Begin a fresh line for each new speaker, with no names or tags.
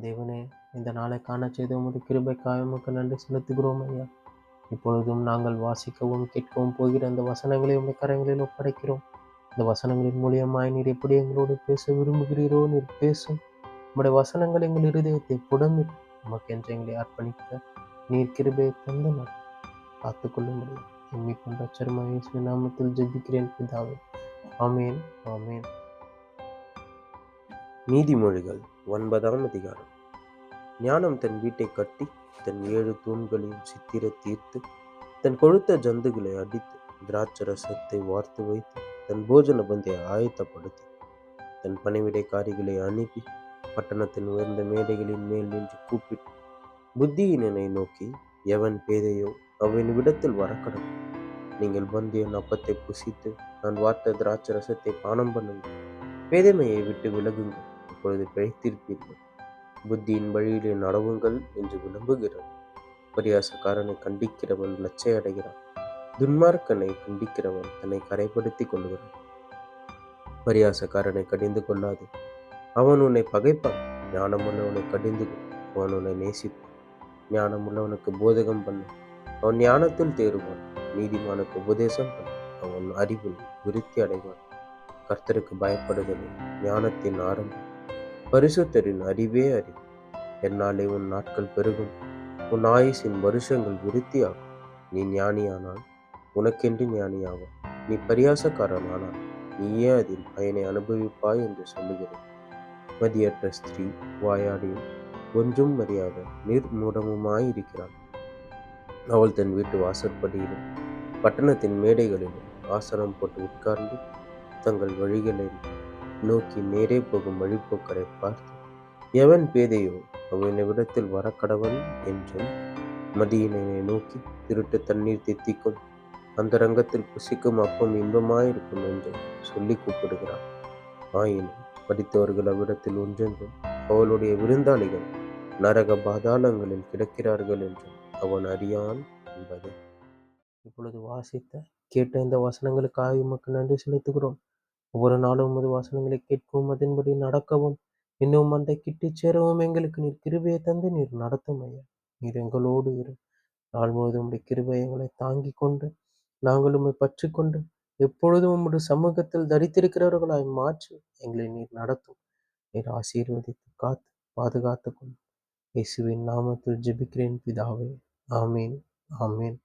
தேவனே, இந்த நாளை காண செய்த உமது கிருபைக்காக உமக்கு நன்றி செலுத்துகிறோம் ஐயா. இப்பொழுதும் நாங்கள் வாசிக்கவும் கேட்கவும் போகிற அந்த வசனங்களை உம்முடைய கரங்களில் ஒப்படைக்கிறோம். இந்த வசனங்களின் மூலியமாய் நீர் எப்படி எங்களோடு பேச விரும்புகிறீரோ நீர் பேசும். உம்முடைய வசனங்கள் எங்கள் இருதயத்தை புடமிட்டு உமக்கென்று எங்களை அர்ப்பணிக்க நீர் கிருபையை தந்து காத்துக்கொள்ளும் முடியும். எண்ணிக்கொண்ட அச்சரமாக இயேசுவின் நாமத்தில் ஜெபிக்கிறேன் பிதாவே. ஆமேன், ஆமேன்.
நீதிமொழிகள் 9ஆம் அதிகாரம். ஞானம் தன் வீட்டை கட்டி தன் 7 தூண்களையும் சித்திர தீர்த்து தன் கொழுத்த ஜந்துகளை அடித்து திராட்சரசத்தை வார்த்து வைத்து தன் போஜன பந்தை ஆயத்தப்படுத்தி தன் பணிவிடைக்காரிகளை அனுப்பி பட்டணத்தின் உயர்ந்த மேடைகளின் மேல் நின்று கூப்பிட்டு புத்தியினனை நோக்கி, எவன் பேதையோ அவனிவிடத்தில் வரக்கடும். நீங்கள் பந்து என் அப்பத்தை புசித்து நான் வார்த்த திராட்சரசத்தை பானம் பண்ணுங்கள். பேதைமையை விட்டு விலகுங்கள், இப்பொழுது பிழைத்திருப்பீர்கள். புத்தியின் வழியிலே நடவுங்கள் என்று விளம்புகிறது. பரியாசக்காரனை கண்டிக்கிறவன் லட்சை அடைகிறான். துன்மார்க்கனை கண்டிக்கிறவன் தன்னை கரைப்படுத்திக் கொள்கிறான். பரியாசக்காரனை கடிந்து கொள்ளாது, அவன் உன்னை பகைப்பான். ஞானமுள்ளவனை கடிந்து கொள், அவன் உன்னை நேசிப்பான். ஞானமுள்ளவனுக்கு போதகம் பண்ண, அவன் ஞானத்தில் தேறுவான். நீதிமானுக்கு உபதேசம் பண்ண, அவன் அறிவில் விருத்தி அடைவான். கர்த்தருக்கு பயப்படுதலே ஞானத்தின் ஆரம்பம், பரிசுத்தரின் அறிவே அறிவு. என்னாலே உன் நாட்கள் பெருகும், உன் ஆயுசின் வருஷங்கள் விருத்தியாகும். நீ ஞானியானால் உனக்கென்று ஞானியாவாய், நீ பரியாசக்காரனானால் நீயே அதின் பயனை அனுபவிப்பாய் என்று சொல்லுகிறேன். மதியற்ற ஸ்திரீ வாயாடியும் ஒன்றும் அறியாத நிர்மூடமுமாயிருக்கிறாள். அவள் தன் வீட்டு வாசற்படியிலும் பட்டணத்தின் மேடைகளிலும் ஆசனம் போட்டு உட்கார்ந்து தங்கள் வழிகளை நோக்கி நேரே போகும் வழிபோக்கரை பார்த்து, எவன் பேதையோ அவனிடத்தில் வரக்கடவன் என்றும், மதியினனை நோக்கி திருட்டு தண்ணீர் தித்திக்கும், அந்த ரங்கத்தில் புசிக்கும் அப்பம் இன்பமாயிருக்கும் என்றும் சொல்லி கூப்பிடுகிறான். ஆயினும் படித்தவர்கள் அவ்விடத்தில் ஒன்றென்றும் அவளுடைய விருந்தாளிகள் நரக பாதாளங்களில் கிடக்கிறார்கள் என்றும் அவன் அறியான் என்பது.
இப்பொழுது வாசித்த கேட்ட இந்த வசனங்களுக்காக உமக்கு நன்றி செலுத்துகிறோம். ஒவ்வொரு நாளும் உமது வசனங்களை கேட்கவும் அதன்படி நடக்கவும் இன்னும் அந்த கிட்டி சேரவும் எங்களுக்கு நீர் கிருபையை தந்து நீர் நடத்தும் ஐயா. நீர் எங்களோடு இரு. நாள் முழுவதும் உம்முடைய கிருபை எங்களை தாங்கி கொண்டு நாங்கள் உம்மை பற்றி கொண்டு எப்பொழுதும் உம்முடைய சமூகத்தில் தரித்திருக்கிறவர்களாய் மாற்றி எங்களை நீர் நடத்தும். நீர் ஆசீர்வதித்து காத்து பாதுகாத்து கொண்டு இயேசுவின் நாமத்தில் ஜெபிக்கிறேன் பிதாவே. ஆமீன், ஆமீன்.